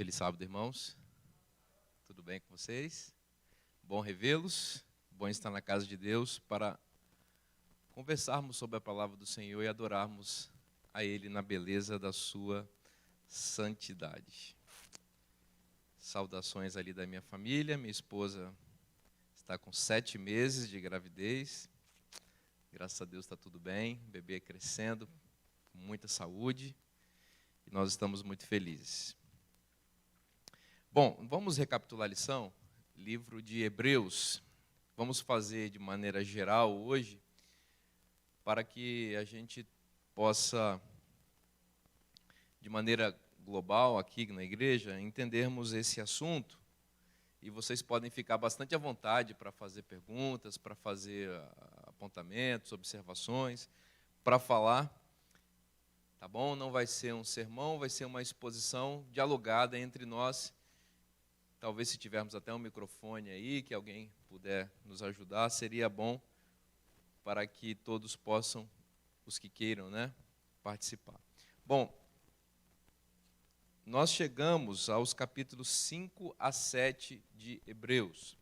Feliz sábado, irmãos. Tudo bem com vocês? Bom revê-los. Bom estar na casa de Deus para conversarmos sobre a palavra do Senhor e adorarmos a Ele na beleza da sua santidade. Saudações ali da minha família. Minha esposa está com 7 meses de gravidez. Graças a Deus está tudo bem. O bebê crescendo com muita saúde. E nós estamos muito felizes. Bom, vamos recapitular a lição, livro de Hebreus. Vamos fazer de maneira geral hoje, para que a gente possa, de maneira global aqui na igreja, entendermos esse assunto. E vocês podem ficar bastante à vontade para fazer perguntas, para fazer apontamentos, observações, para falar. Tá bom? Não vai ser um sermão, vai ser uma exposição dialogada entre nós. Talvez se tivermos até um microfone aí, que alguém puder nos ajudar, seria bom para que todos possam, os que queiram, participar. Bom, nós chegamos aos capítulos 5 a 7 de Hebreus.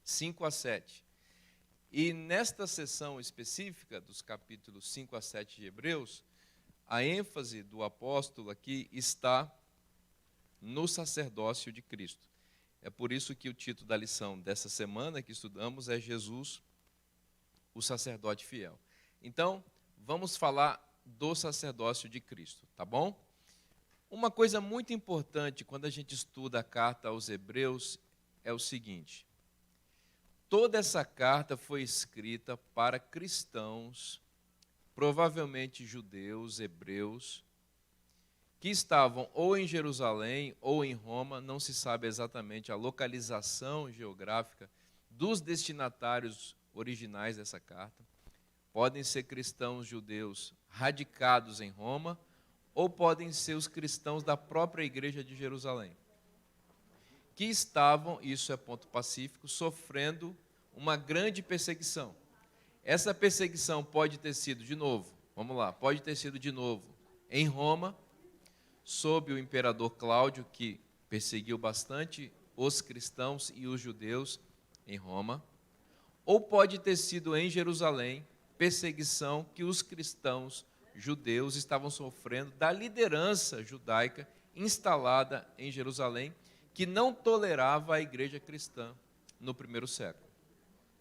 5 a 7. E nesta sessão específica dos capítulos 5 a 7 de Hebreus, a ênfase do apóstolo aqui está no sacerdócio de Cristo. É por isso que o título da lição dessa semana que estudamos é Jesus, o sacerdote fiel. Então, vamos falar do sacerdócio de Cristo, tá bom? Uma coisa muito importante quando a gente estuda a carta aos Hebreus é o seguinte: toda essa carta foi escrita para cristãos, provavelmente judeus, hebreus, que estavam ou em Jerusalém ou em Roma, não se sabe exatamente a localização geográfica dos destinatários originais dessa carta. Podem ser cristãos judeus radicados em Roma, ou podem ser os cristãos da própria igreja de Jerusalém, que estavam, isso é ponto pacífico, sofrendo uma grande perseguição. Essa perseguição pode ter sido, pode ter sido de novo em Roma, sob o imperador Cláudio, que perseguiu bastante os cristãos e os judeus em Roma, ou pode ter sido em Jerusalém, perseguição que os cristãos judeus estavam sofrendo da liderança judaica instalada em Jerusalém, que não tolerava a igreja cristã no primeiro século.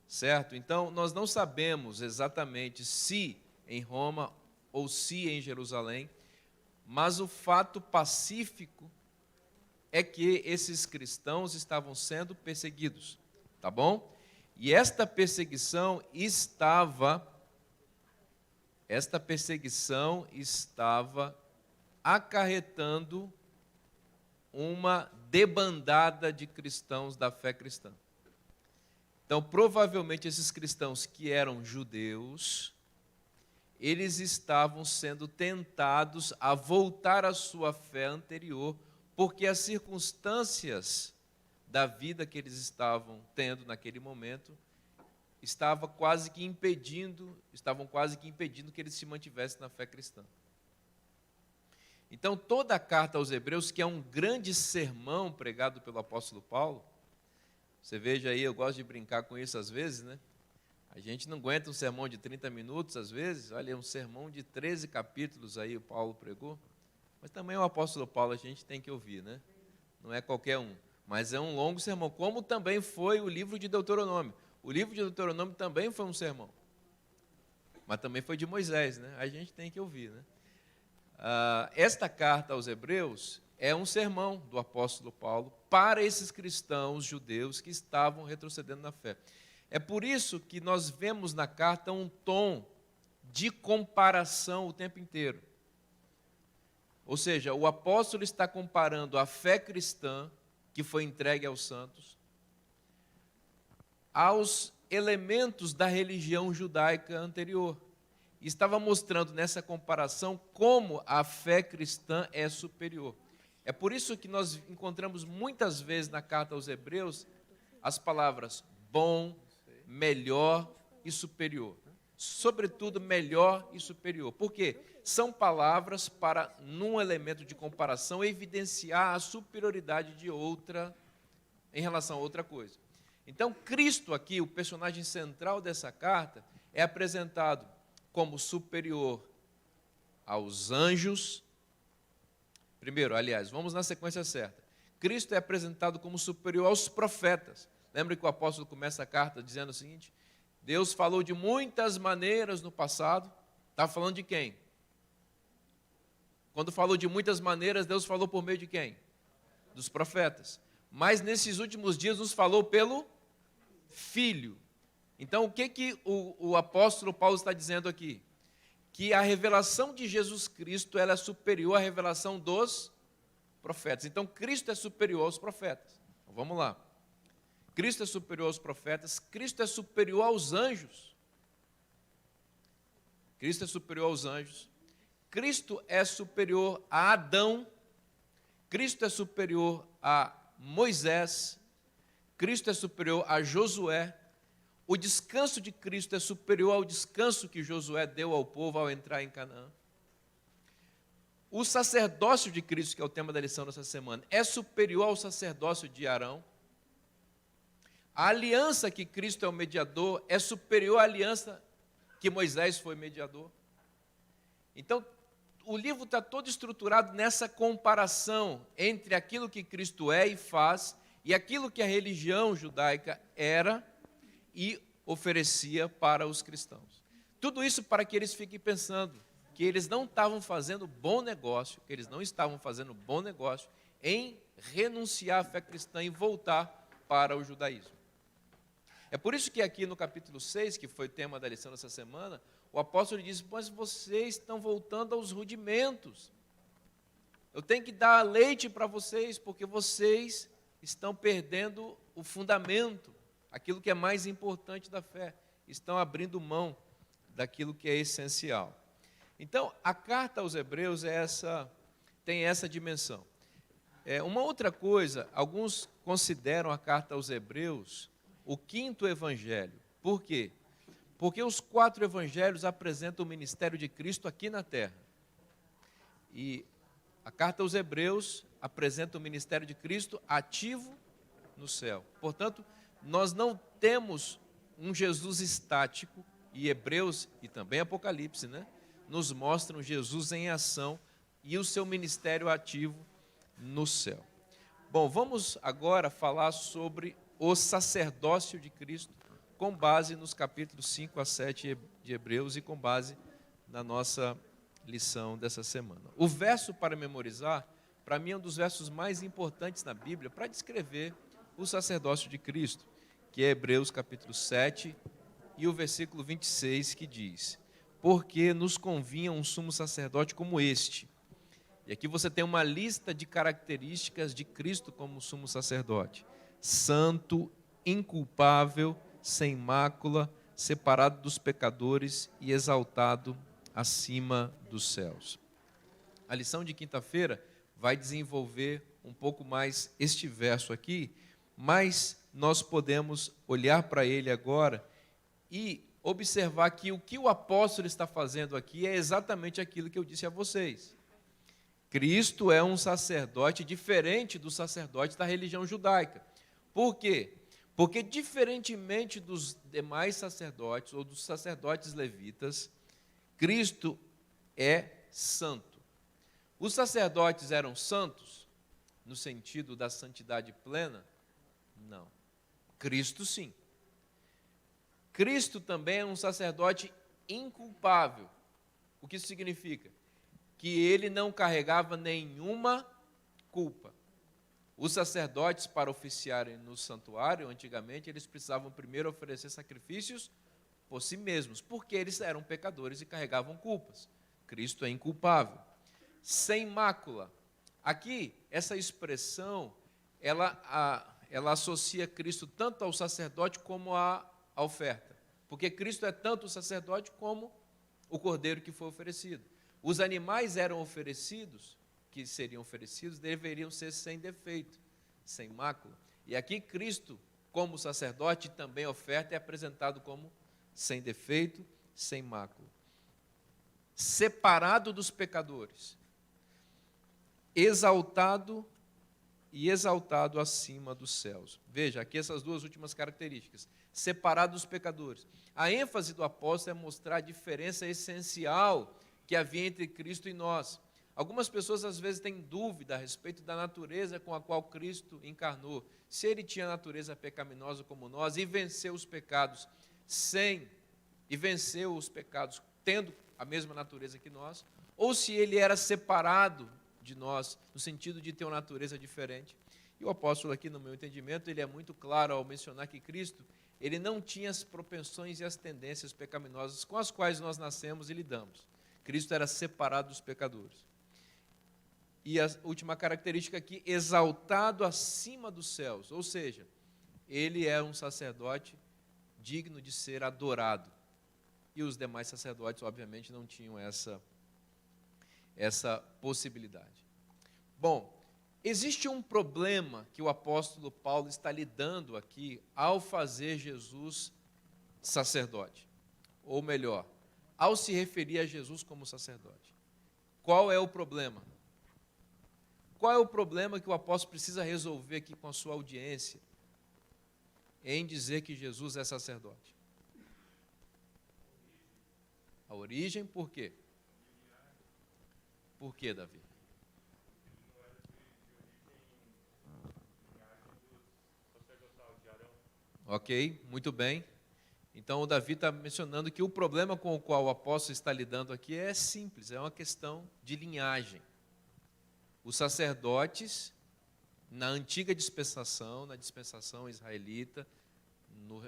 Certo? Então, nós não sabemos exatamente se em Roma ou se em Jerusalém, mas o fato pacífico é que esses cristãos estavam sendo perseguidos, tá bom? E esta perseguição estava acarretando uma debandada de cristãos da fé cristã. Então, provavelmente esses cristãos que eram judeus, eles estavam sendo tentados a voltar à sua fé anterior, porque as circunstâncias da vida que eles estavam tendo naquele momento estavam quase que impedindo que eles se mantivessem na fé cristã. Então, toda a carta aos Hebreus, que é um grande sermão pregado pelo apóstolo Paulo, você veja aí, eu gosto de brincar com isso às vezes, A gente não aguenta um sermão de 30 minutos, às vezes. Olha, um sermão de 13 capítulos aí o Paulo pregou. Mas também o apóstolo Paulo a gente tem que ouvir, Não é qualquer um. Mas é um longo sermão, como também foi o livro de Deuteronômio. O livro de Deuteronômio também foi um sermão. Mas também foi de Moisés, A gente tem que ouvir, Esta carta aos Hebreus é um sermão do apóstolo Paulo para esses cristãos judeus que estavam retrocedendo na fé. É por isso que nós vemos na carta um tom de comparação o tempo inteiro. Ou seja, o apóstolo está comparando a fé cristã, que foi entregue aos santos, aos elementos da religião judaica anterior. E estava mostrando nessa comparação como a fé cristã é superior. É por isso que nós encontramos muitas vezes na carta aos Hebreus as palavras bom, melhor e superior. sobretudo, melhor e superior. Por quê? São palavras para, num elemento de comparação, evidenciar a superioridade de outra em relação a outra coisa. Então, Cristo aqui, o personagem central dessa carta, é apresentado como superior aos anjos. Primeiro, aliás, vamos na sequência certa. Cristo é apresentado como superior aos profetas. Lembra que o apóstolo começa a carta dizendo o seguinte: Deus falou de muitas maneiras no passado. Está falando de quem? Quando falou de muitas maneiras, Deus falou por meio de quem? Dos profetas. Mas nesses últimos dias nos falou pelo Filho. Então, o que o apóstolo Paulo está dizendo aqui? Que a revelação de Jesus Cristo ela é superior à revelação dos profetas. Então, Cristo é superior aos profetas. Então, vamos lá. Cristo é superior aos profetas, Cristo é superior aos anjos. Cristo é superior aos anjos. Cristo é superior a Adão. Cristo é superior a Moisés. Cristo é superior a Josué. O descanso de Cristo é superior ao descanso que Josué deu ao povo ao entrar em Canaã. O sacerdócio de Cristo, que é o tema da lição dessa semana, é superior ao sacerdócio de Arão. A aliança que Cristo é o mediador é superior à aliança que Moisés foi mediador. Então, o livro está todo estruturado nessa comparação entre aquilo que Cristo é e faz e aquilo que a religião judaica era e oferecia para os cristãos. Tudo isso para que eles fiquem pensando que eles não estavam fazendo bom negócio, que eles não estavam fazendo bom negócio em renunciar à fé cristã e voltar para o judaísmo. É por isso que aqui no capítulo 6, que foi o tema da lição dessa semana, o apóstolo diz: mas vocês estão voltando aos rudimentos. Eu tenho que dar leite para vocês, porque vocês estão perdendo o fundamento, aquilo que é mais importante da fé. Estão abrindo mão daquilo que é essencial. Então, a carta aos Hebreus tem essa dimensão. Uma outra coisa, alguns consideram a carta aos Hebreus o quinto evangelho. Por quê? Porque os 4 evangelhos apresentam o ministério de Cristo aqui na terra. E a carta aos Hebreus apresenta o ministério de Cristo ativo no céu. Portanto, nós não temos um Jesus estático, e Hebreus e também Apocalipse, nos mostram Jesus em ação e o seu ministério ativo no céu. Bom, vamos agora falar sobre o sacerdócio de Cristo, com base nos capítulos 5 a 7 de Hebreus e com base na nossa lição dessa semana. O verso para memorizar, para mim, é um dos versos mais importantes na Bíblia para descrever o sacerdócio de Cristo, que é Hebreus capítulo 7 e o versículo 26, que diz: porque nos convinha um sumo sacerdote como este. E aqui você tem uma lista de características de Cristo como sumo sacerdote: santo, inculpável, sem mácula, separado dos pecadores e exaltado acima dos céus. A lição de quinta-feira vai desenvolver um pouco mais este verso aqui, mas nós podemos olhar para ele agora e observar que o que o apóstolo está fazendo aqui é exatamente aquilo que eu disse a vocês. Cristo é um sacerdote diferente dos sacerdotes da religião judaica. Por quê? Porque, diferentemente dos demais sacerdotes ou dos sacerdotes levitas, Cristo é santo. Os sacerdotes eram santos no sentido da santidade plena? Não. Cristo sim. Cristo também é um sacerdote inculpável. O que isso significa? Que ele não carregava nenhuma culpa. Os sacerdotes, para oficiarem no santuário, antigamente, eles precisavam primeiro oferecer sacrifícios por si mesmos, porque eles eram pecadores e carregavam culpas. Cristo é inculpável. Sem mácula. Aqui, essa expressão, ela associa Cristo tanto ao sacerdote como à oferta. Porque Cristo é tanto o sacerdote como o cordeiro que foi oferecido. Os animais eram oferecidos, que seriam oferecidos, deveriam ser sem defeito, sem mácula. E aqui Cristo, como sacerdote, também oferta, é apresentado como sem defeito sem mácula, separado dos pecadores, exaltado e exaltado acima dos céus. Veja, aqui essas duas últimas características. Separado dos pecadores. A ênfase do apóstolo é mostrar a diferença essencial que havia entre Cristo e nós. Algumas pessoas às vezes têm dúvida a respeito da natureza com a qual Cristo encarnou. Se ele tinha natureza pecaminosa como nós e venceu os pecados tendo a mesma natureza que nós, ou se ele era separado de nós, no sentido de ter uma natureza diferente. E o apóstolo aqui, no meu entendimento, ele é muito claro ao mencionar que Cristo, ele não tinha as propensões e as tendências pecaminosas com as quais nós nascemos e lidamos. Cristo era separado dos pecadores. E a última característica aqui, exaltado acima dos céus, ou seja, ele é um sacerdote digno de ser adorado. E os demais sacerdotes, obviamente, não tinham essa possibilidade. Bom, existe um problema que o apóstolo Paulo está lidando aqui ao fazer Jesus sacerdote. Ou melhor, ao se referir a Jesus como sacerdote. Qual é o problema? Qual é o problema que o apóstolo precisa resolver aqui com a sua audiência em dizer que Jesus é sacerdote? A origem, por quê? Por quê, Davi? Ok, muito bem. Então, o Davi está mencionando que o problema com o qual o apóstolo está lidando aqui é simples, é uma questão de linhagem. Os sacerdotes, na antiga dispensação, na dispensação israelita,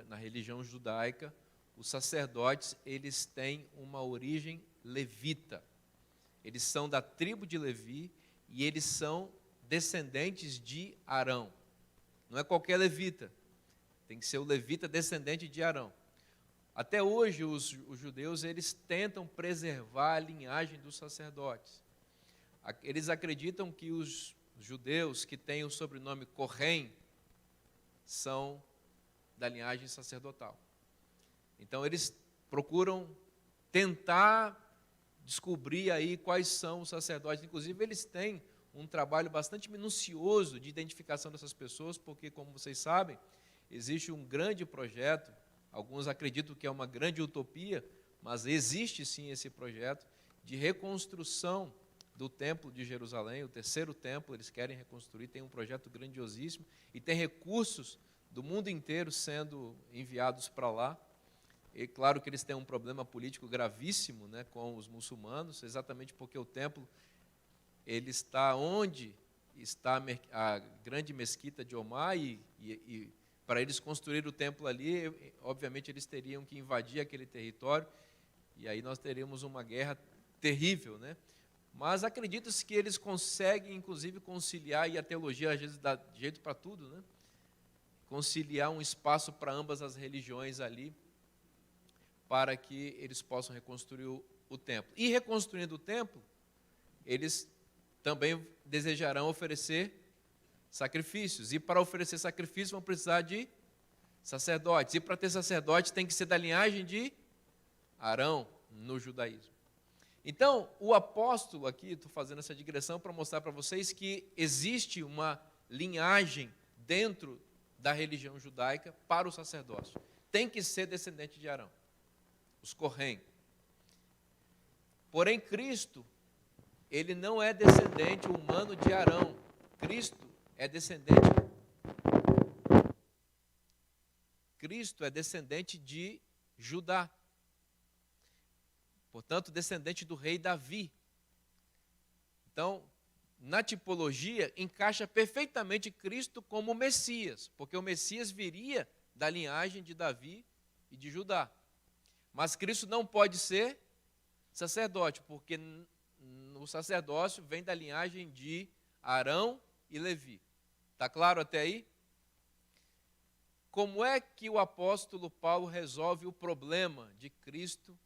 na religião judaica, os sacerdotes, eles têm uma origem levita. Eles são da tribo de Levi e eles são descendentes de Arão. Não é qualquer levita, tem que ser o levita descendente de Arão. Até hoje, os judeus, eles tentam preservar a linhagem dos sacerdotes. Eles acreditam que os judeus que têm o sobrenome Cohen são da linhagem sacerdotal. Então, eles procuram tentar descobrir aí quais são os sacerdotes. Inclusive, eles têm um trabalho bastante minucioso de identificação dessas pessoas, porque, como vocês sabem, existe um grande projeto, alguns acreditam que é uma grande utopia, mas existe sim esse projeto de reconstrução do Templo de Jerusalém, o terceiro templo, eles querem reconstruir, tem um projeto grandiosíssimo, e tem recursos do mundo inteiro sendo enviados para lá. E claro que eles têm um problema político gravíssimo, né, com os muçulmanos, exatamente porque o templo ele está onde está a grande mesquita de Omar, e para eles construir o templo ali, obviamente eles teriam que invadir aquele território, e aí nós teríamos uma guerra terrível, né? Mas acredita-se que eles conseguem, inclusive, conciliar, e a teologia às vezes dá jeito para tudo, né? Conciliar um espaço para ambas as religiões ali, para que eles possam reconstruir o templo. E reconstruindo o templo, eles também desejarão oferecer sacrifícios. E para oferecer sacrifícios vão precisar de sacerdotes. E para ter sacerdotes tem que ser da linhagem de Arão no judaísmo. Então, o apóstolo aqui, estou fazendo essa digressão para mostrar para vocês que existe uma linhagem dentro da religião judaica para o sacerdócio. Tem que ser descendente de Arão, os Cohen. Porém, Cristo, ele não é descendente humano de Arão. Cristo é descendente de Judá. Portanto, descendente do rei Davi. Então, na tipologia, encaixa perfeitamente Cristo como Messias, porque o Messias viria da linhagem de Davi e de Judá. Mas Cristo não pode ser sacerdote, porque o sacerdócio vem da linhagem de Arão e Levi. Está claro até aí? Como é que o apóstolo Paulo resolve o problema de Cristo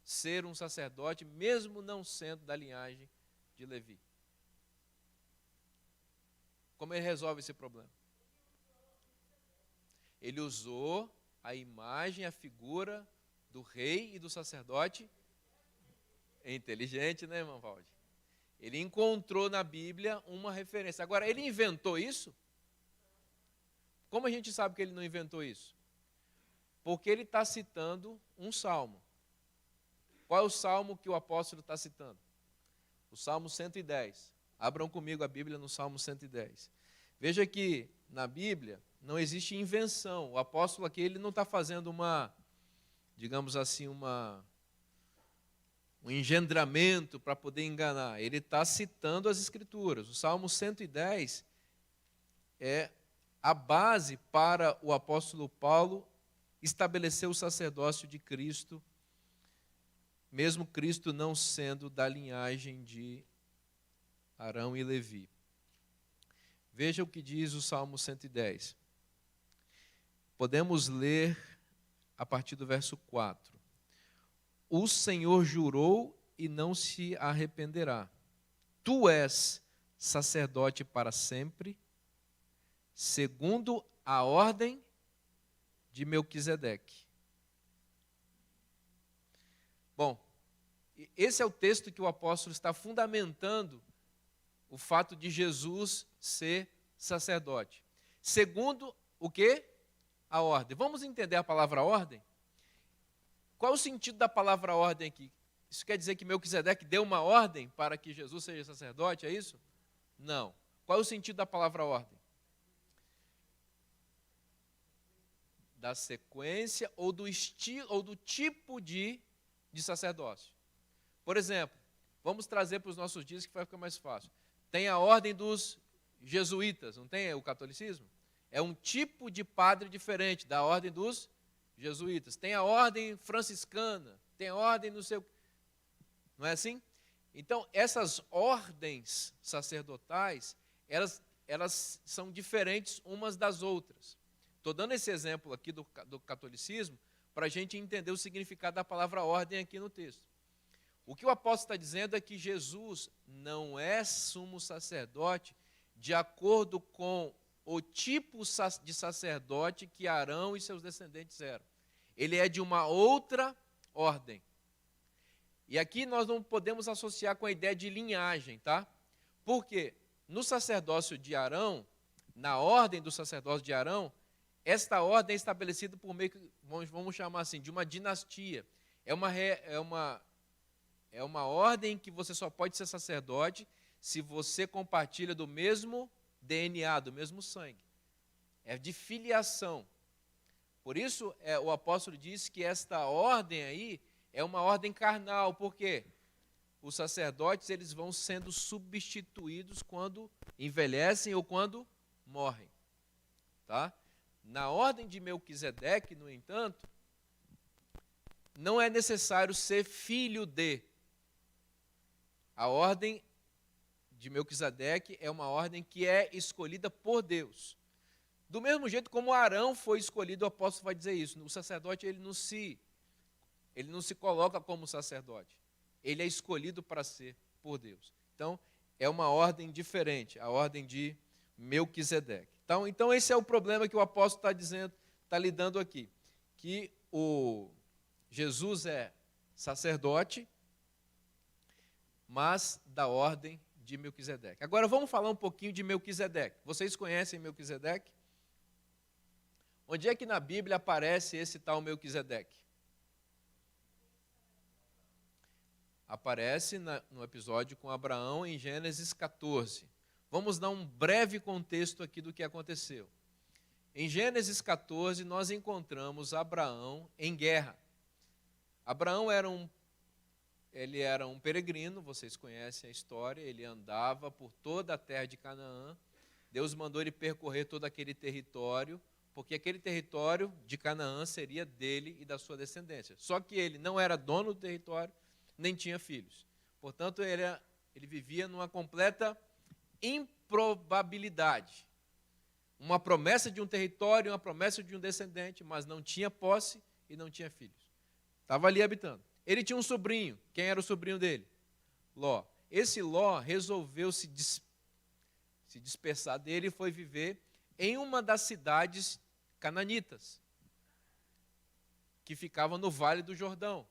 ser um sacerdote, mesmo não sendo da linhagem de Levi? Como ele resolve esse problema? Ele usou a imagem, a figura do rei e do sacerdote. É inteligente, né, irmão Valde? Ele encontrou na Bíblia uma referência. Agora, ele inventou isso? Como a gente sabe que ele não inventou isso? Porque ele está citando um salmo. Qual é o salmo que o apóstolo está citando? O Salmo 110. Abram comigo a Bíblia no Salmo 110. Veja que na Bíblia não existe invenção. O apóstolo aqui ele não está fazendo digamos assim, um engendramento para poder enganar. Ele está citando as Escrituras. O Salmo 110 é a base para o apóstolo Paulo estabelecer o sacerdócio de Cristo, mesmo Cristo não sendo da linhagem de Arão e Levi. Veja o que diz o Salmo 110. Podemos ler a partir do verso 4. O Senhor jurou e não se arrependerá. Tu és sacerdote para sempre, segundo a ordem de Melquisedeque. Bom, esse é o texto que o apóstolo está fundamentando o fato de Jesus ser sacerdote. Segundo o quê? A ordem. Vamos entender a palavra ordem? Qual é o sentido da palavra ordem aqui? Isso quer dizer que Melquisedeque deu uma ordem para que Jesus seja sacerdote, é isso? Não. Qual é o sentido da palavra ordem? Da sequência ou do estilo ou do tipo de sacerdócio. Por exemplo, vamos trazer para os nossos dias que vai ficar mais fácil. Tem a ordem dos jesuítas, não tem o catolicismo? É um tipo de padre diferente da ordem dos jesuítas. Tem a ordem franciscana, tem a ordem no seu... Não é assim? Então, essas ordens sacerdotais, elas são diferentes umas das outras. Estou dando esse exemplo aqui do catolicismo para a gente entender o significado da palavra ordem aqui no texto. O que o apóstolo está dizendo é que Jesus não é sumo sacerdote de acordo com o tipo de sacerdote que Arão e seus descendentes eram. Ele é de uma outra ordem. E aqui nós não podemos associar com a ideia de linhagem, tá? Porque no sacerdócio de Arão, na ordem do sacerdócio de Arão, esta ordem é estabelecida por meio, vamos chamar assim, de uma dinastia. É uma ordem que você só pode ser sacerdote se você compartilha do mesmo DNA, do mesmo sangue. É de filiação. Por isso, o apóstolo diz que esta ordem aí é uma ordem carnal. Por quê? Os sacerdotes eles vão sendo substituídos quando envelhecem ou quando morrem. Tá? Na ordem de Melquisedeque, no entanto, não é necessário ser filho de. A ordem de Melquisedeque é uma ordem que é escolhida por Deus. Do mesmo jeito como Arão foi escolhido, o apóstolo vai dizer isso. O sacerdote ele não se coloca como sacerdote. Ele é escolhido para ser por Deus. Então, é uma ordem diferente, a ordem de Melquisedeque. Então esse é o problema que o apóstolo está dizendo, está lidando aqui. Que o Jesus é sacerdote, mas da ordem de Melquisedeque. Agora vamos falar um pouquinho de Melquisedeque. Vocês conhecem Melquisedeque? Onde é que na Bíblia aparece esse tal Melquisedeque? Aparece no episódio com Abraão em Gênesis 14. Vamos dar um breve contexto aqui do que aconteceu. Em Gênesis 14, nós encontramos Abraão em guerra. Abraão era um peregrino, vocês conhecem a história, ele andava por toda a terra de Canaã. Deus mandou ele percorrer todo aquele território, porque aquele território de Canaã seria dele e da sua descendência. Só que ele não era dono do território, nem tinha filhos. Portanto, ele vivia numa completa improbabilidade. Uma promessa de um território, uma promessa de um descendente, mas não tinha posse e não tinha filhos. Estava ali habitando. Ele tinha um sobrinho. Quem era o sobrinho dele? Ló. Esse Ló resolveu se dispersar dele e foi viver em uma das cidades cananitas. que ficava no Vale do Jordão,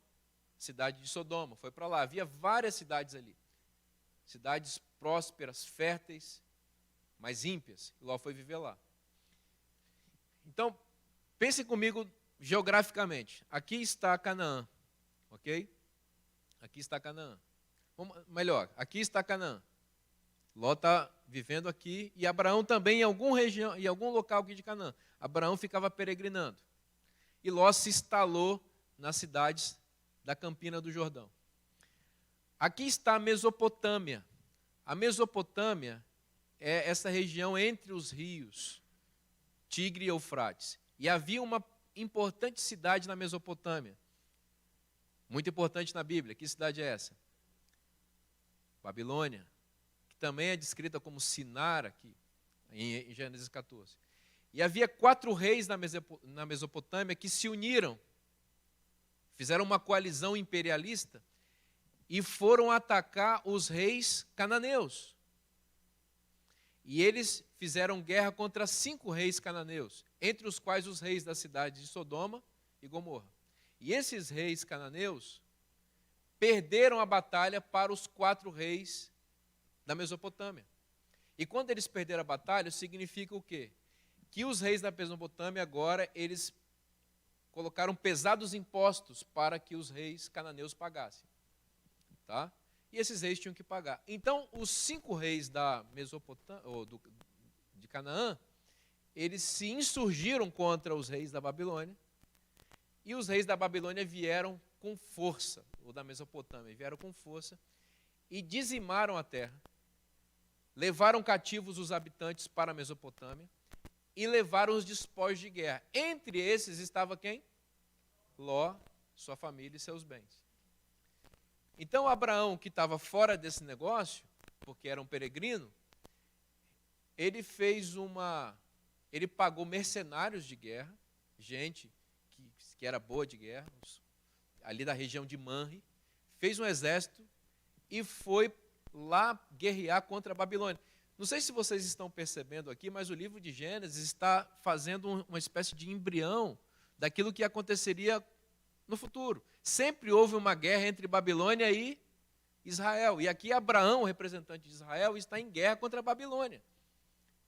cidade de Sodoma. Foi para lá. Havia várias cidades ali. Cidades prósperas, férteis, mas ímpias. Ló foi viver lá. Então, pense comigo geograficamente. Aqui está Canaã, ok? Aqui está Canaã. Melhor, aqui está Canaã. Ló está vivendo aqui e Abraão também em algum local aqui de Canaã. Abraão ficava peregrinando. E Ló se instalou nas cidades da Campina do Jordão. Aqui está a Mesopotâmia. A Mesopotâmia é essa região entre os rios Tigre e Eufrates. E havia uma importante cidade na Mesopotâmia. Muito importante na Bíblia. Que cidade é essa? Babilônia, que também é descrita como Sinar aqui, em Gênesis 14. E havia 4 reis na Mesopotâmia que se uniram, fizeram uma coalizão imperialista e foram atacar os reis cananeus. E eles fizeram guerra contra 5 reis cananeus, entre os quais os reis da cidade de Sodoma e Gomorra. E esses reis cananeus perderam a batalha para os 4 reis da Mesopotâmia. E quando eles perderam a batalha, significa o quê? Que os reis da Mesopotâmia agora, eles colocaram pesados impostos para que os reis cananeus pagassem. Tá? E esses reis tinham que pagar. Então, os 5 reis da Mesopotâmia, de Canaã, eles se insurgiram contra os reis da Babilônia, e os reis da Babilônia vieram com força, ou da Mesopotâmia, vieram com força, e dizimaram a terra, levaram cativos os habitantes para a Mesopotâmia, e levaram os despojos de guerra. Entre esses estava quem? Ló, sua família e seus bens. Então, Abraão, que estava fora desse negócio, porque era um peregrino, ele pagou mercenários de guerra, gente que era boa de guerra, ali da região de Manre, fez um exército e foi lá guerrear contra a Babilônia. Não sei se vocês estão percebendo aqui, mas o livro de Gênesis está fazendo uma espécie de embrião daquilo que aconteceria no futuro. Sempre houve uma guerra entre Babilônia e Israel. E aqui Abraão, representante de Israel, está em guerra contra a Babilônia,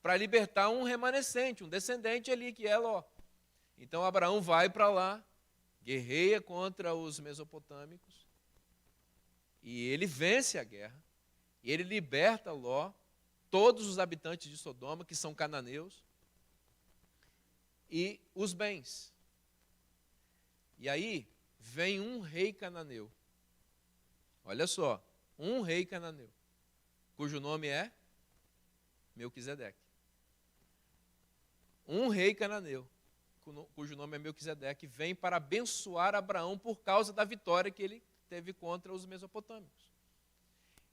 para libertar um remanescente, um descendente ali, que é Ló. Então Abraão vai para lá, guerreia contra os mesopotâmicos, e ele vence a guerra, e ele liberta Ló, todos os habitantes de Sodoma, que são cananeus, e os bens. E aí vem um rei cananeu. Olha só, um rei cananeu, cujo nome é Melquisedeque. Um rei cananeu, cujo nome é Melquisedeque, vem para abençoar Abraão por causa da vitória que ele teve contra os mesopotâmicos.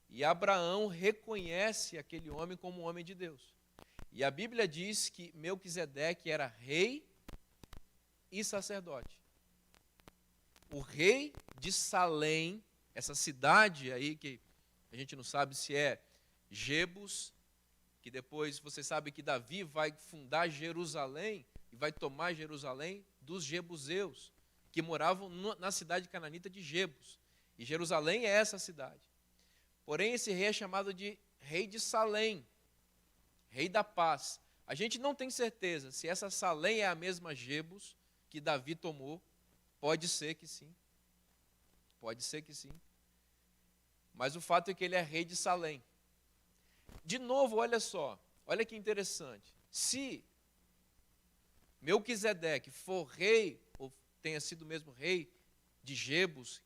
E Abraão reconhece aquele homem como um homem de Deus. E a Bíblia diz que Melquisedeque era rei e sacerdote. O rei de Salém, essa cidade aí que a gente não sabe se é Jebus, que depois você sabe que Davi vai fundar Jerusalém e vai tomar Jerusalém dos jebuseus, que moravam na cidade cananita de Jebus. E Jerusalém é essa cidade. Porém, esse rei é chamado de rei de Salém, rei da paz. A gente não tem certeza se essa Salém é a mesma Jebus que Davi tomou. Pode ser que sim. Pode ser que sim. Mas o fato é que ele é rei de Salém. De novo, olha só. Olha que interessante. Se Melquisedeque for rei, ou tenha sido mesmo rei de Jebus,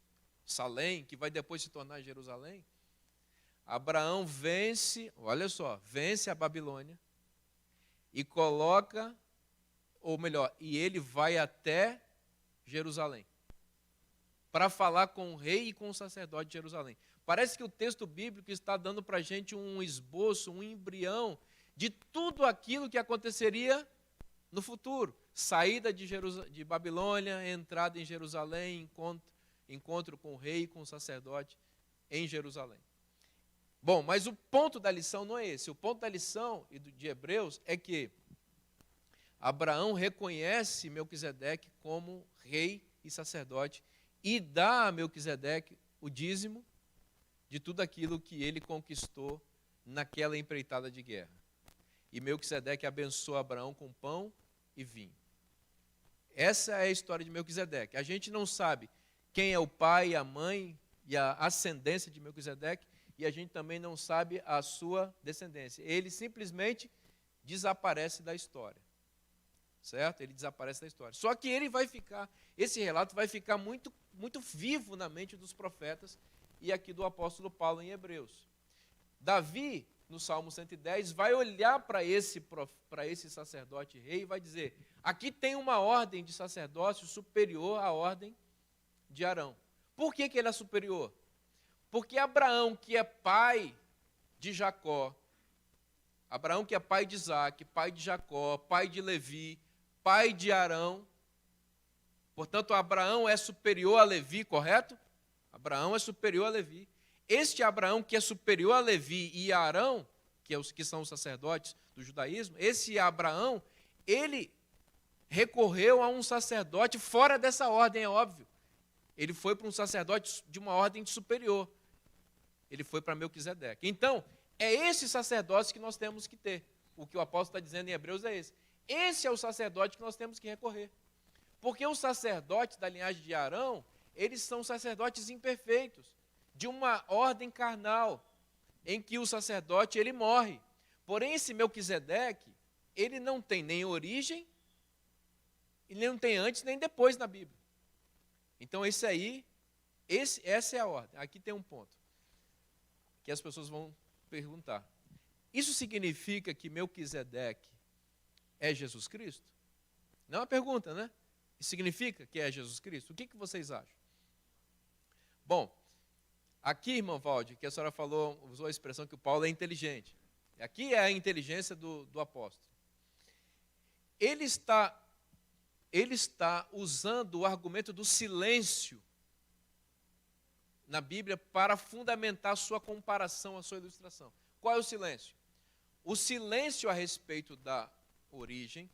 Salém, que vai depois se tornar Jerusalém, Abraão vence, olha só, vence a Babilônia e coloca, ou melhor, e ele vai até Jerusalém para falar com o rei e com o sacerdote de Jerusalém. Parece que o texto bíblico está dando para a gente um esboço, um embrião de tudo aquilo que aconteceria no futuro. Saída de Babilônia, entrada em Jerusalém, encontro com o rei e com o sacerdote em Jerusalém. Bom, mas o ponto da lição não é esse. O ponto da lição de Hebreus é que Abraão reconhece Melquisedeque como rei e sacerdote, e dá a Melquisedeque o dízimo de tudo aquilo que ele conquistou naquela empreitada de guerra. E Melquisedeque abençoa Abraão com pão e vinho. Essa é a história de Melquisedeque. A gente não sabe quem é o pai, a mãe e a ascendência de Melquisedeque, e a gente também não sabe a sua descendência. Ele simplesmente desaparece da história. Certo? Ele desaparece da história. Só que ele vai ficar, esse relato vai ficar muito, muito vivo na mente dos profetas e aqui do apóstolo Paulo em Hebreus. Davi, no Salmo 110, vai olhar para esse sacerdote rei e vai dizer: aqui tem uma ordem de sacerdócio superior à ordem de Arão. Por que ele é superior? Porque Abraão, que é pai de Jacó, Abraão, que é pai de Isaac, pai de Jacó, pai de Levi, pai de Arão, portanto, Abraão é superior a Levi, correto? Abraão é superior a Levi. Este Abraão, que é superior a Levi e a Arão, que são os sacerdotes do judaísmo, esse Abraão, ele recorreu a um sacerdote fora dessa ordem, é óbvio. Ele foi para um sacerdote de uma ordem superior. Ele foi para Melquisedeque. Então, é esse sacerdócio que nós temos que ter. O que o apóstolo está dizendo em Hebreus é esse. Esse é o sacerdote que nós temos que recorrer. Porque os sacerdotes da linhagem de Arão, eles são sacerdotes imperfeitos, de uma ordem carnal, em que o sacerdote ele morre. Porém, esse Melquisedeque, ele não tem nem origem, ele não tem antes nem depois na Bíblia. Então, essa é a ordem. Aqui tem um ponto que as pessoas vão perguntar. Isso significa que Melquisedeque é Jesus Cristo? Não é uma pergunta, né? Isso significa que é Jesus Cristo? O que vocês acham? Bom, aqui, irmã Valde, que a senhora falou, usou a expressão que o Paulo é inteligente. Aqui é a inteligência do apóstolo. Ele está usando o argumento do silêncio na Bíblia para fundamentar a sua comparação, a sua ilustração. Qual é o silêncio? O silêncio a respeito da origem,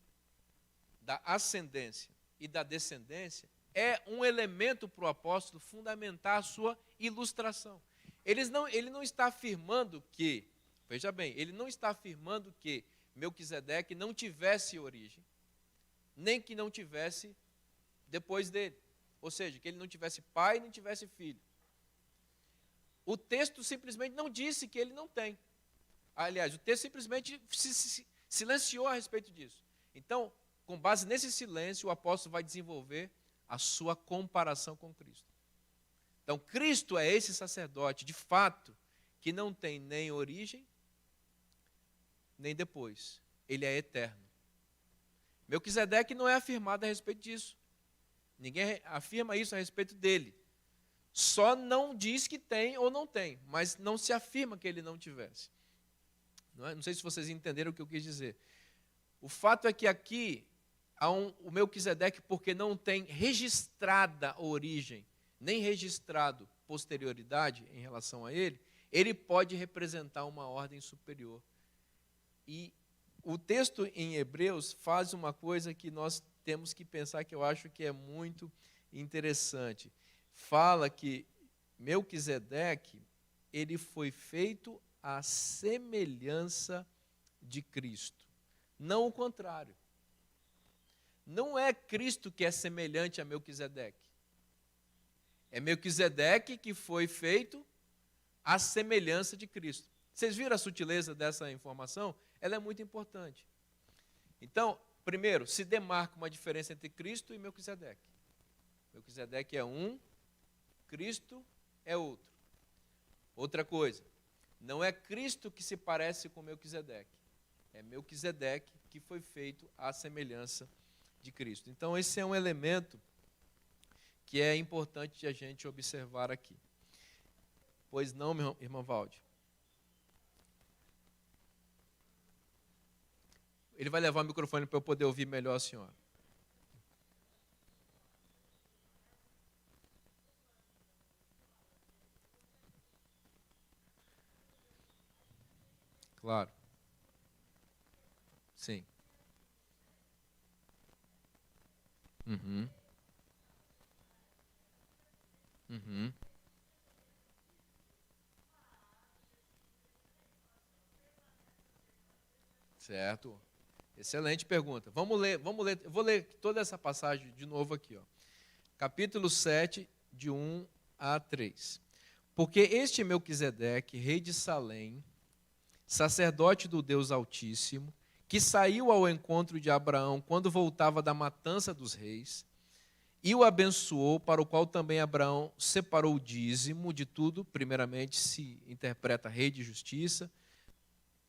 da ascendência e da descendência é um elemento para o apóstolo fundamentar a sua ilustração. Ele não está afirmando que, veja bem, ele não está afirmando que Melquisedeque não tivesse origem, nem que não tivesse depois dele. Ou seja, que ele não tivesse pai, nem tivesse filho. O texto simplesmente não disse que ele não tem. Aliás, o texto simplesmente se silenciou a respeito disso. Então, com base nesse silêncio, o apóstolo vai desenvolver a sua comparação com Cristo. Então, Cristo é esse sacerdote, de fato, que não tem nem origem, nem depois. Ele é eterno. Melquisedeque não é afirmado a respeito disso. Ninguém afirma isso a respeito dele. Só não diz que tem ou não tem, mas não se afirma que ele não tivesse. Não sei se vocês entenderam o que eu quis dizer. O fato é que aqui, o Melquisedeque, porque não tem registrada origem, nem registrado posterioridade em relação a ele, ele pode representar uma ordem superior. E o texto em Hebreus faz uma coisa que nós temos que pensar, que eu acho que é muito interessante. Fala que Melquisedeque, ele foi feito à semelhança de Cristo, não o contrário. Não é Cristo que é semelhante a Melquisedeque. É Melquisedeque que foi feito à semelhança de Cristo. Vocês viram a sutileza dessa informação? Ela é muito importante. Então, primeiro, se demarca uma diferença entre Cristo e Melquisedeque. Melquisedeque é um, Cristo é outro. Outra coisa, não é Cristo que se parece com Melquisedeque. É Melquisedeque que foi feito à semelhança de Cristo. Então, esse é um elemento que é importante a gente observar aqui. Pois não, meu irmão Valde? Ele vai levar o microfone para eu poder ouvir melhor a senhora. Claro. Sim. Uhum. Uhum. Certo. Excelente pergunta. Vamos ler. Eu vou ler toda essa passagem de novo aqui, ó. Capítulo 7, de 1 a 3. Porque este Melquisedeque, rei de Salém, sacerdote do Deus Altíssimo, que saiu ao encontro de Abraão quando voltava da matança dos reis, e o abençoou, para o qual também Abraão separou o dízimo de tudo. Primeiramente se interpreta rei de justiça,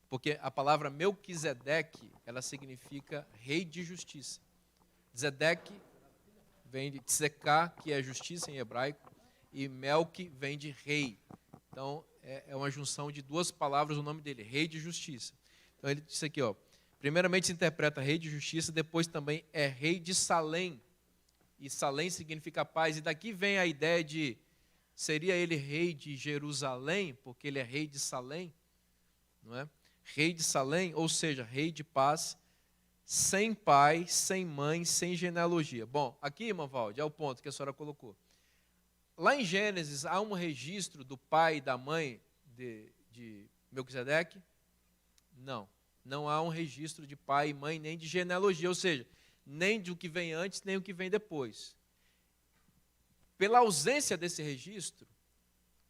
porque a palavra Melquisedeque, ela significa rei de justiça. Zedeque vem de tzeká, que é justiça em hebraico, e Melqui vem de rei. Então, é uma junção de duas palavras, o nome dele, rei de justiça. Então, ele disse aqui, ó, primeiramente se interpreta rei de justiça, depois também é rei de Salém, e Salém significa paz, e daqui vem a ideia de, seria ele rei de Jerusalém, porque ele é rei de Salém, não é? Rei de Salém, ou seja, rei de paz, sem pai, sem mãe, sem genealogia. Bom, aqui, irmã Valde, é o ponto que a senhora colocou. Lá em Gênesis, há um registro do pai e da mãe de Melquisedeque? Não, não há um registro de pai e mãe, nem de genealogia, ou seja, nem do que vem antes, nem o que vem depois. Pela ausência desse registro,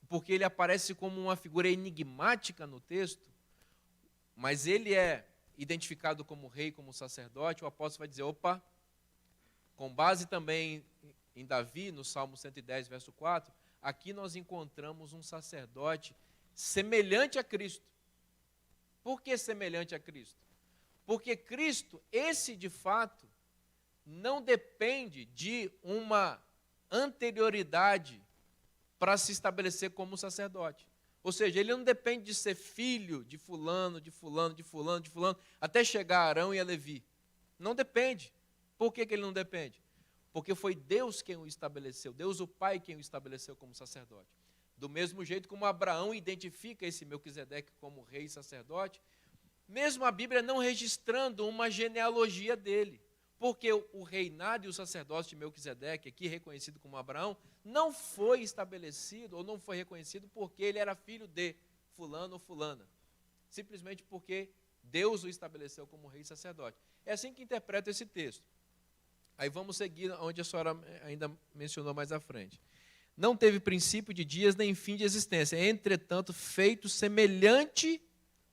porque ele aparece como uma figura enigmática no texto, mas ele é identificado como rei, como sacerdote, o apóstolo vai dizer, opa, com base também em Davi, no Salmo 110, verso 4, aqui nós encontramos um sacerdote semelhante a Cristo. Por que semelhante a Cristo? Porque Cristo, esse de fato, não depende de uma anterioridade para se estabelecer como sacerdote. Ou seja, ele não depende de ser filho de fulano, de fulano, de fulano, de fulano, até chegar a Arão e a Levi. Não depende. Por que ele não depende? Porque foi Deus quem o estabeleceu, Deus o Pai quem o estabeleceu como sacerdote. Do mesmo jeito como Abraão identifica esse Melquisedeque como rei e sacerdote, mesmo a Bíblia não registrando uma genealogia dele. Porque o reinado e o sacerdócio de Melquisedeque, aqui reconhecido como Abraão, não foi estabelecido ou não foi reconhecido porque ele era filho de fulano ou fulana. Simplesmente porque Deus o estabeleceu como rei e sacerdote. É assim que interpreta esse texto. Aí vamos seguir onde a senhora ainda mencionou mais à frente. Não teve princípio de dias nem fim de existência, entretanto feito semelhante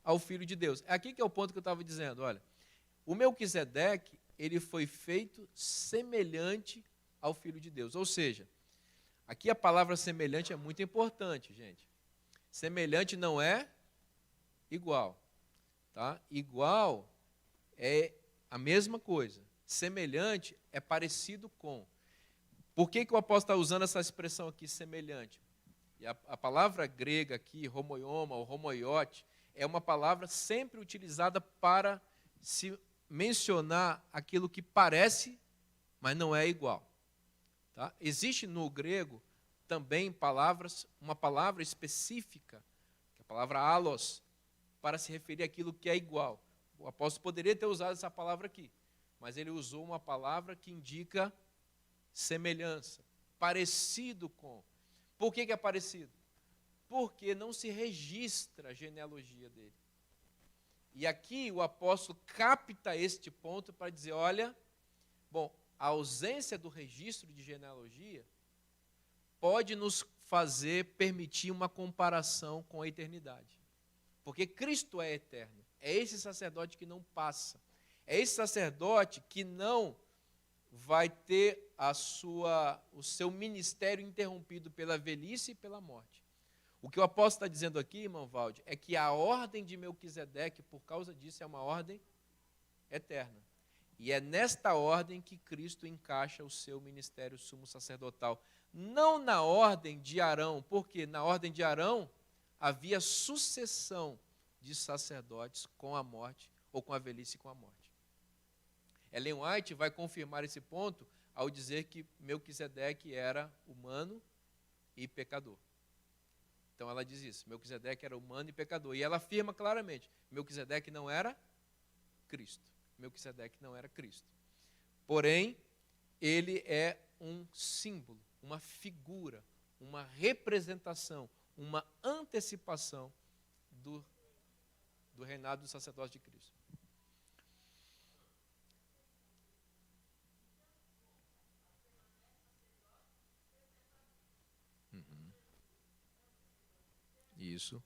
ao Filho de Deus. É aqui que é o ponto que eu estava dizendo, olha. O Melquisedeque, ele foi feito semelhante ao Filho de Deus. Ou seja, aqui a palavra semelhante é muito importante, gente. Semelhante não é igual. Tá? Igual é a mesma coisa. Semelhante é parecido com. Por que o apóstolo está usando essa expressão aqui, semelhante? E a palavra grega aqui, homoioma ou homoiote, é uma palavra sempre utilizada para se mencionar aquilo que parece, mas não é igual. Tá? Existe no grego também uma palavra específica, que é a palavra allos, para se referir àquilo que é igual. O apóstolo poderia ter usado essa palavra aqui, mas ele usou uma palavra que indica semelhança, parecido com. Por que é parecido? Porque não se registra a genealogia dele. E aqui o apóstolo capta este ponto para dizer, olha, bom, a ausência do registro de genealogia pode nos permitir uma comparação com a eternidade. Porque Cristo é eterno. É esse sacerdote que não passa. É esse sacerdote que não vai ter o seu ministério interrompido pela velhice e pela morte. O que o apóstolo está dizendo aqui, irmão Valde, é que a ordem de Melquisedeque, por causa disso, é uma ordem eterna. E é nesta ordem que Cristo encaixa o seu ministério sumo sacerdotal. Não na ordem de Arão, porque na ordem de Arão havia sucessão de sacerdotes com a morte, ou com a velhice e com a morte. Ellen White vai confirmar esse ponto ao dizer que Melquisedeque era humano e pecador. Então ela diz isso, Melquisedeque era humano e pecador. E ela afirma claramente, Melquisedeque não era Cristo. Melquisedeque não era Cristo. Porém, ele é um símbolo, uma figura, uma representação, uma antecipação do reinado do sacerdócio de Cristo. Isso.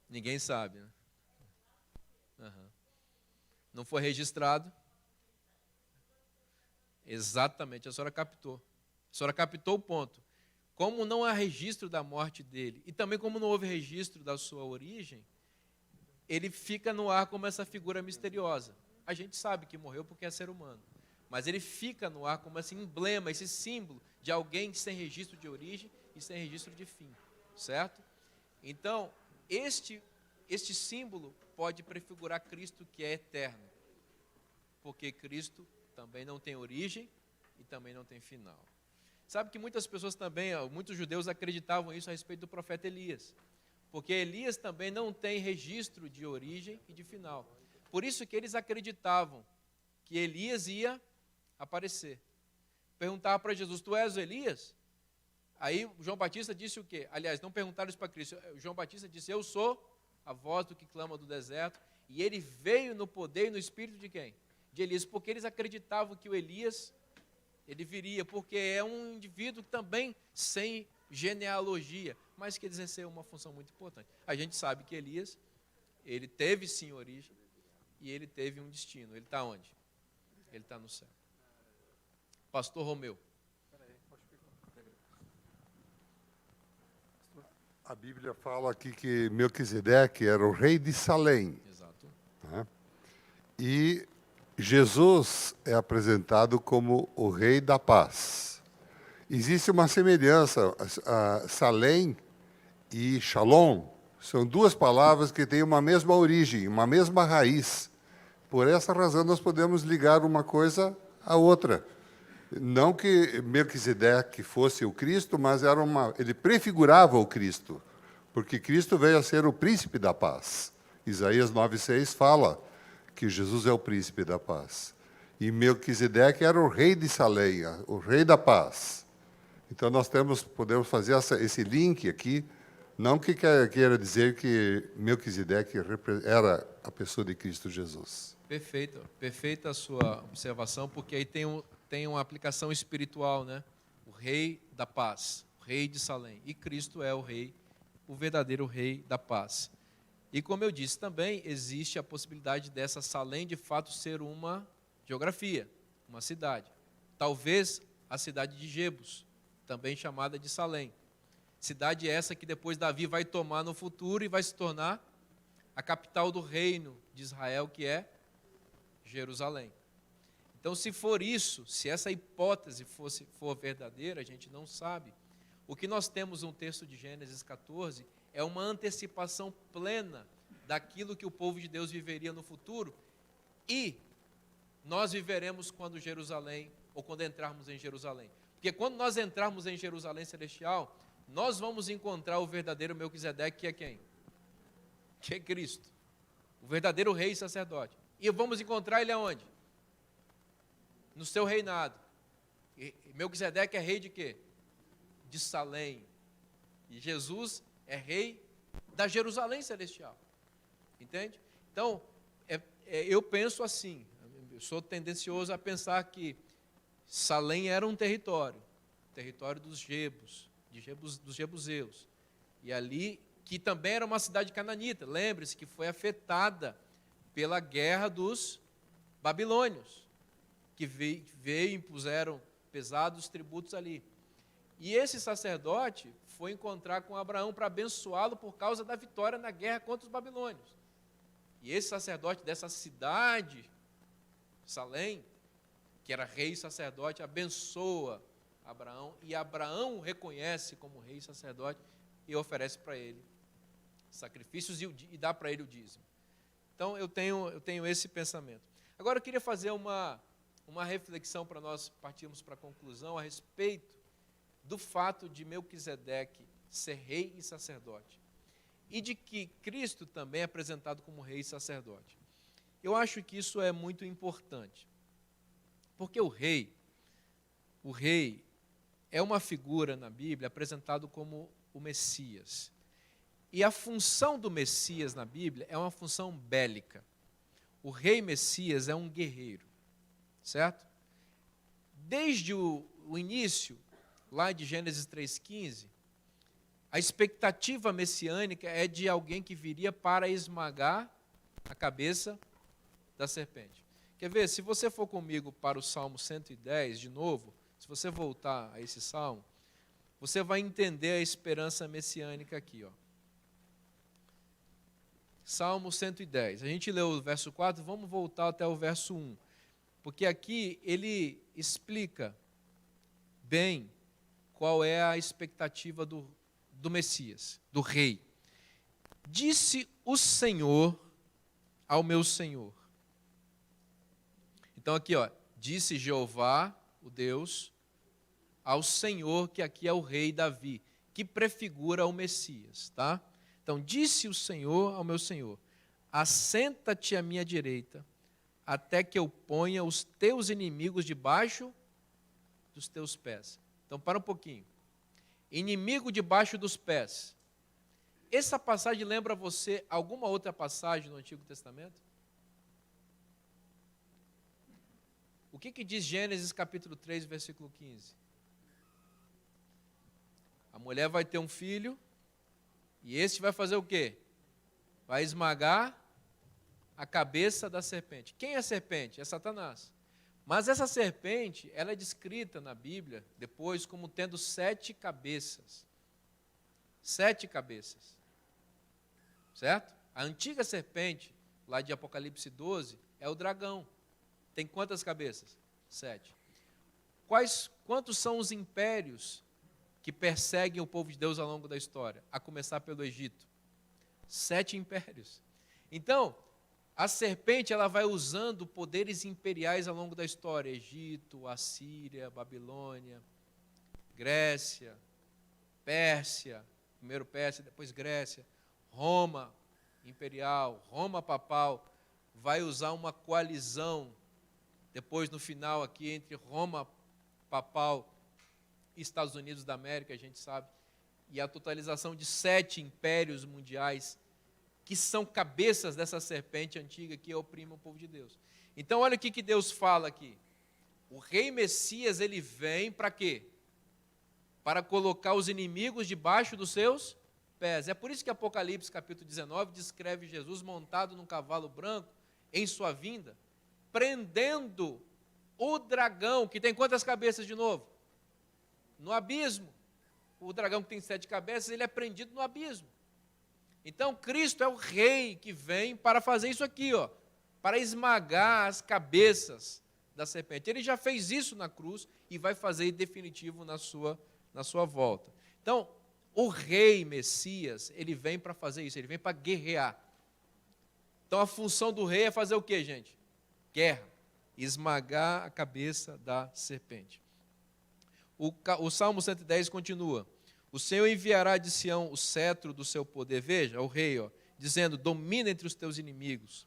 Ninguém sabe, né? Uhum. Não foi registrado. Exatamente, a senhora captou. A senhora captou o ponto. Como não há registro da morte dele, e também como não houve registro da sua origem, ele fica no ar como essa figura misteriosa. A gente sabe que morreu porque é ser humano, mas ele fica no ar como esse emblema, esse símbolo de alguém sem registro de origem e sem registro de fim, certo? Então, este símbolo pode prefigurar Cristo, que é eterno, porque Cristo também não tem origem e também não tem final. Sabe que muitas pessoas também, muitos judeus acreditavam isso a respeito do profeta Elias, porque Elias também não tem registro de origem e de final. Por isso que eles acreditavam que Elias ia aparecer. Perguntava para Jesus: tu és o Elias? Aí João Batista disse o quê? Aliás, não perguntaram isso para Cristo. João Batista disse: eu sou a voz do que clama do deserto. E ele veio no poder e no espírito de quem? De Elias, porque eles acreditavam que o Elias, ele viria, porque é um indivíduo também sem genealogia, mas que exerceu uma função muito importante. A gente sabe que Elias, ele teve sim origem, e ele teve um destino. Ele está onde? Ele está no céu. Pastor Romeu. A Bíblia fala aqui que Melquisedeque era o rei de Salém. Exato. Né? E Jesus é apresentado como o rei da paz. Existe uma semelhança. Salém e Shalom são duas palavras que têm uma mesma origem, uma mesma raiz. Por essa razão, nós podemos ligar uma coisa à outra. Não que Melquisedeque fosse o Cristo, mas ele prefigurava o Cristo, porque Cristo veio a ser o príncipe da paz. Isaías 9,6 fala que Jesus é o príncipe da paz. E Melquisedeque era o rei de Salém, o rei da paz. Então nós podemos fazer esse link aqui, não que queira dizer que Melquisedeque era a pessoa de Cristo Jesus. Perfeita a sua observação, porque aí tem uma aplicação espiritual, né? O rei da paz, o rei de Salém. E Cristo é o rei, o verdadeiro rei da paz. E como eu disse, também existe a possibilidade dessa Salém de fato ser uma geografia, uma cidade. Talvez a cidade de Jebus, também chamada de Salém. Cidade essa que depois Davi vai tomar no futuro e vai se tornar a capital do reino de Israel, que é Jerusalém. Então, se for isso, se essa hipótese for verdadeira, a gente não sabe. O que nós temos no texto de Gênesis 14 é uma antecipação plena daquilo que o povo de Deus viveria no futuro, e nós viveremos quando Jerusalém, ou quando entrarmos em Jerusalém. Porque quando nós entrarmos em Jerusalém celestial, nós vamos encontrar o verdadeiro Melquisedeque, que é quem? Que é Cristo, o verdadeiro rei e sacerdote. E vamos encontrar ele aonde? No seu reinado. E Melquisedeque é rei de quê? De Salém. E Jesus é rei da Jerusalém celestial. Entende? Então, eu penso assim, eu sou tendencioso a pensar que Salém era um território dos Jebus, dos jebuseus. E ali, que também era uma cidade cananita, lembre-se que foi afetada pela guerra dos babilônios, que veio e impuseram pesados tributos ali. E esse sacerdote foi encontrar com Abraão para abençoá-lo por causa da vitória na guerra contra os babilônios. E esse sacerdote dessa cidade, Salém, que era rei e sacerdote, abençoa Abraão, e Abraão o reconhece como rei e sacerdote e oferece para ele sacrifícios e dá para ele o dízimo. Então, eu tenho esse pensamento. Agora, eu queria fazer uma reflexão para nós partirmos para a conclusão a respeito do fato de Melquisedeque ser rei e sacerdote, e de que Cristo também é apresentado como rei e sacerdote. Eu acho que isso é muito importante. Porque o rei é uma figura na Bíblia apresentado como o Messias. E a função do Messias na Bíblia é uma função bélica. O rei Messias é um guerreiro, certo? Desde o início, lá de Gênesis 3,15, a expectativa messiânica é de alguém que viria para esmagar a cabeça da serpente. Quer ver? Se você for comigo para o Salmo 110, de novo, se você voltar a esse salmo, você vai entender a esperança messiânica aqui, ó. Salmo 110. A gente leu o verso 4, vamos voltar até o verso 1. Porque aqui ele explica bem qual é a expectativa do Messias, do rei. Disse o Senhor ao meu Senhor. Então aqui, ó, disse Jeová, o Deus, ao Senhor, que aqui é o rei Davi, que prefigura o Messias, tá? Então, disse o Senhor ao meu Senhor, assenta-te à minha direita, até que eu ponha os teus inimigos debaixo dos teus pés. Então, para um pouquinho. Inimigo debaixo dos pés. Essa passagem lembra você alguma outra passagem no Antigo Testamento? O que diz Gênesis capítulo 3, versículo 15? A mulher vai ter um filho, e este vai fazer o quê? Vai esmagar a cabeça da serpente. Quem é a serpente? É Satanás. Mas essa serpente, ela é descrita na Bíblia, depois, como tendo 7 cabeças. 7 cabeças. Certo? A antiga serpente, lá de Apocalipse 12, é o dragão. Tem quantas cabeças? 7. Quantos são os impérios que perseguem o povo de Deus ao longo da história? A começar pelo Egito. 7 impérios. Então, a serpente ela vai usando poderes imperiais ao longo da história. Egito, Assíria, Babilônia, Grécia, Pérsia, primeiro Pérsia, depois Grécia, Roma imperial, Roma papal, vai usar uma coalizão, depois no final aqui, entre Roma papal e Estados Unidos da América, a gente sabe, e a totalização de 7 impérios mundiais, que são cabeças dessa serpente antiga que oprime o povo de Deus. Então, olha o que Deus fala aqui. O rei Messias, ele vem para quê? Para colocar os inimigos debaixo dos seus pés. É por isso que Apocalipse capítulo 19 descreve Jesus montado num cavalo branco em sua vinda, prendendo o dragão, que tem quantas cabeças de novo? No abismo. O dragão que tem 7 cabeças, ele é prendido no abismo. Então, Cristo é o rei que vem para fazer isso aqui, ó, para esmagar as cabeças da serpente. Ele já fez isso na cruz e vai fazer em definitivo na sua volta. Então, o rei Messias, ele vem para fazer isso, ele vem para guerrear. Então, a função do rei é fazer o quê, gente? Guerra. Esmagar a cabeça da serpente. O Salmo 110 continua. O Senhor enviará de Sião o cetro do seu poder. Veja, o rei, ó, dizendo, domina entre os teus inimigos.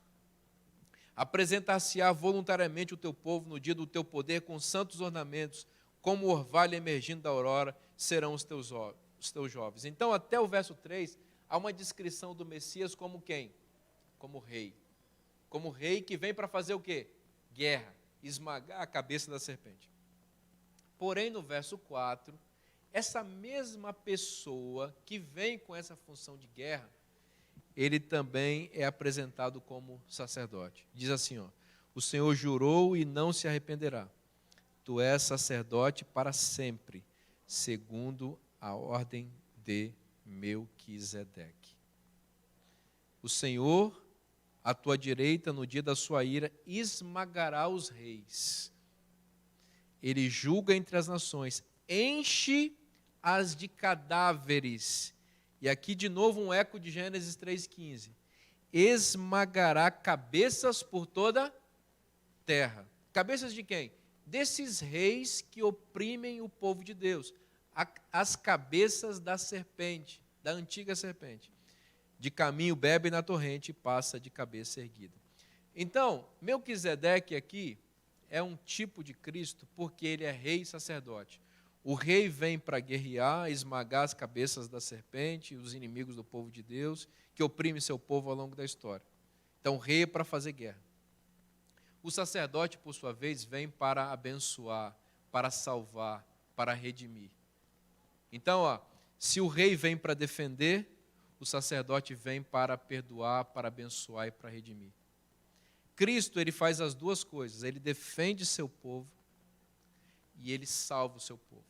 Apresentar-se-á voluntariamente o teu povo no dia do teu poder com santos ornamentos, como o orvalho emergindo da aurora, serão os teus jovens. Então, até o verso 3, há uma descrição do Messias como quem? Como rei. Como rei que vem para fazer o quê? Guerra, esmagar a cabeça da serpente. Porém, no verso 4, essa mesma pessoa que vem com essa função de guerra, ele também é apresentado como sacerdote. Diz assim, ó, o Senhor jurou e não se arrependerá. Tu és sacerdote para sempre, segundo a ordem de Melquisedeque. O Senhor, à tua direita, no dia da sua ira, esmagará os reis. Ele julga entre as nações, enche-as de cadáveres. E aqui de novo um eco de Gênesis 3,15. Esmagará cabeças por toda a terra. Cabeças de quem? Desses reis que oprimem o povo de Deus. As cabeças da serpente, da antiga serpente. De caminho bebe na torrente e passa de cabeça erguida. Então, Melquisedeque aqui é um tipo de Cristo porque ele é rei e sacerdote. O rei vem para guerrear, esmagar as cabeças da serpente, os inimigos do povo de Deus, que oprime seu povo ao longo da história. Então, o rei é para fazer guerra. O sacerdote, por sua vez, vem para abençoar, para salvar, para redimir. Então, se o rei vem para defender, o sacerdote vem para perdoar, para abençoar e para redimir. Cristo, ele faz as duas coisas. Ele defende seu povo e ele salva o seu povo.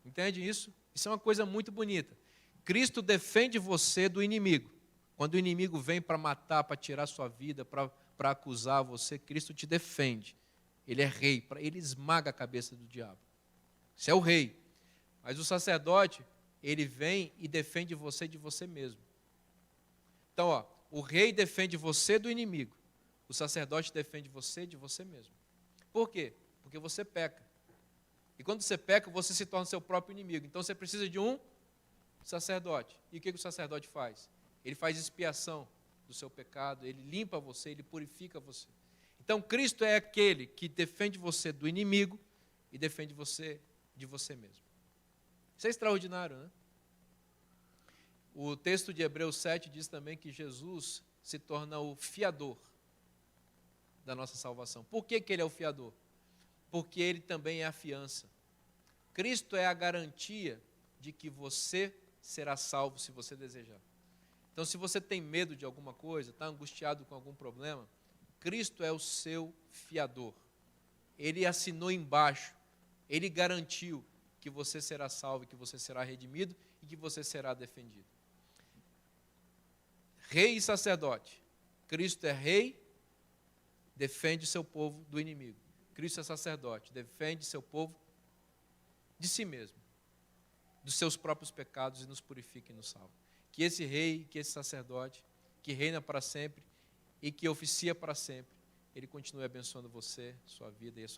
Entende isso? Isso é uma coisa muito bonita. Cristo defende você do inimigo. Quando o inimigo vem para matar, para tirar sua vida, para acusar você, Cristo te defende. Ele é rei, ele esmaga a cabeça do diabo. Isso é o rei. Mas o sacerdote, ele vem e defende você de você mesmo. Então, o rei defende você do inimigo. O sacerdote defende você de você mesmo. Por quê? Porque você peca. E quando você peca, você se torna seu próprio inimigo. Então você precisa de um sacerdote. E o que o sacerdote faz? Ele faz expiação do seu pecado, ele limpa você, ele purifica você. Então Cristo é aquele que defende você do inimigo e defende você de você mesmo. Isso é extraordinário, né? O texto de Hebreus 7 diz também que Jesus se torna o fiador da nossa salvação. Por que ele é o fiador? Porque ele também é a fiança. Cristo é a garantia de que você será salvo se você desejar. Então, se você tem medo de alguma coisa, está angustiado com algum problema, Cristo é o seu fiador. Ele assinou embaixo, ele garantiu que você será salvo, que você será redimido e que você será defendido. Rei e sacerdote. Cristo é rei, defende seu povo do inimigo. Cristo é sacerdote, defende seu povo de si mesmo, dos seus próprios pecados e nos purifica e nos salva. Que esse rei, que esse sacerdote, que reina para sempre e que oficia para sempre, ele continue abençoando você, sua vida e a sua